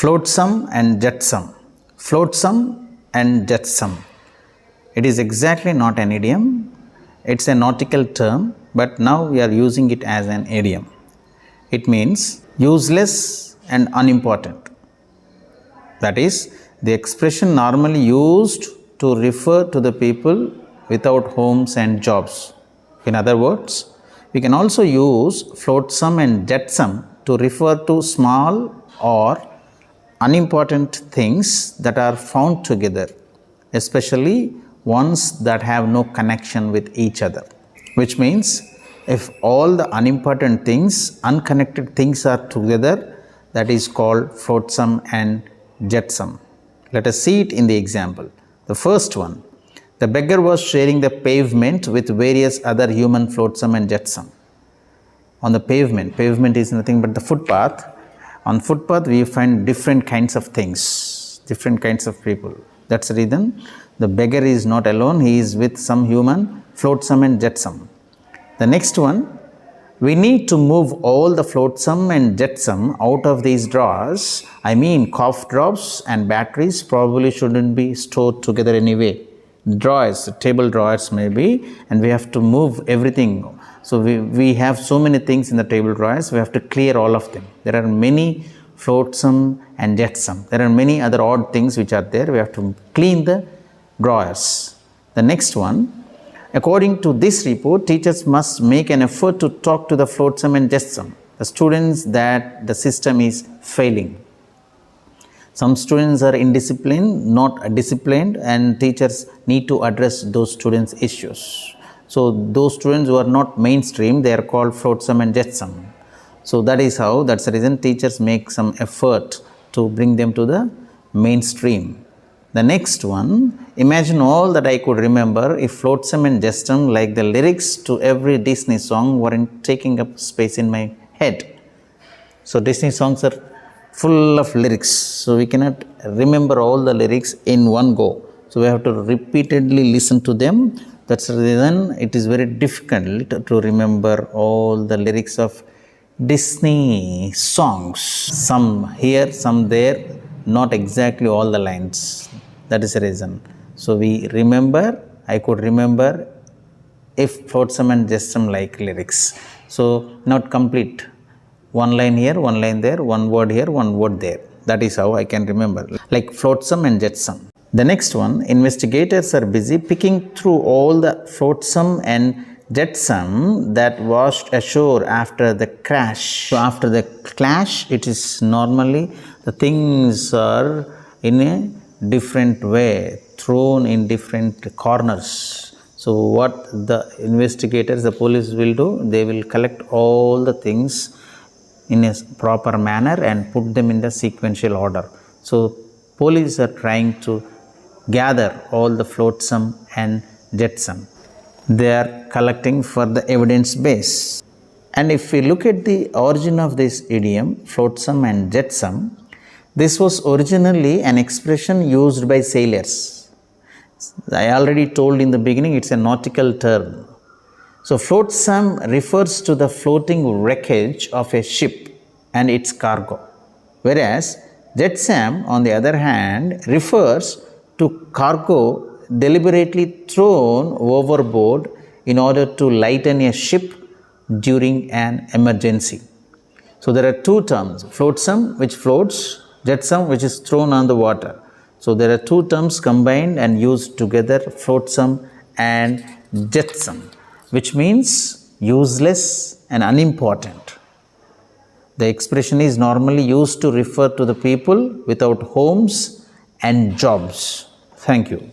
Flotsam and Jetsam. Flotsam and Jetsam. It is exactly not an idiom. It's a nautical term, but now we are using it as an idiom. It means useless and unimportant. That is, the expression normally used to refer to the people without homes and jobs. In other words, we can also use flotsam and jetsam to refer to small or unimportant things that are found together, especially ones that have no connection with each other. Which means, if all the unimportant things, unconnected things are together, that is called flotsam and jetsam. Let us see it in the example. The first one, the beggar was sharing the pavement with various other human flotsam and jetsam. On the pavement is nothing but the footpath. On footpath we find different kinds of things, different kinds of people. That's the reason the beggar is not alone, he is with some human flotsam and jetsam. The next one, we need to move all the flotsam and jetsam out of these drawers. I mean, cough drops and batteries probably shouldn't be stored together anyway. Drawers, table drawers maybe, and we have to move everything. So we have so many things in the table drawers, we have to clear all of them. There are many flotsam and jetsam. There are many other odd things which are there. We have to clean the drawers. The next one, according to this report, teachers must make an effort to talk to the flotsam and jetsam, the students that the system is failing. Some students are indisciplined, not disciplined, and teachers need to address those students' issues. So those students who are not mainstream, they are called flotsam and jetsam. So that's the reason teachers make some effort to bring them to the mainstream. The next one, imagine all that I could remember if flotsam and jetsam, like the lyrics to every Disney song, weren't taking up space in my head. So Disney songs are full of lyrics, so we cannot remember all the lyrics in one go. So we have to repeatedly listen to them. That's the reason it is very difficult to remember all the lyrics of Disney songs. Some here, some there, not exactly all the lines. That is the reason. So I could remember if flotsam and jetsam like lyrics. So not complete. One line here, one line there, one word here, one word there. That is how I can remember, like flotsam and jetsam. The next one, investigators are busy picking through all the flotsam and jetsam that washed ashore after the crash. So after the crash, it is normally the things are in a different way, thrown in different corners. So what the investigators, the police will do, they will collect all the things in a proper manner and put them in the sequential order. So police are trying to gather all the flotsam and jetsam. They are collecting for the evidence base. And if we look at the origin of this idiom, flotsam and jetsam, this was originally an expression used by sailors. I already told in the beginning, it's a nautical term. So flotsam refers to the floating wreckage of a ship and its cargo, whereas jetsam, on the other hand, refers to cargo deliberately thrown overboard in order to lighten a ship during an emergency. So there are two terms, flotsam which floats, jetsam which is thrown on the water. So there are two terms combined and used together, flotsam and jetsam, which means useless and unimportant. The expression is normally used to refer to the people without homes and jobs. Thank you.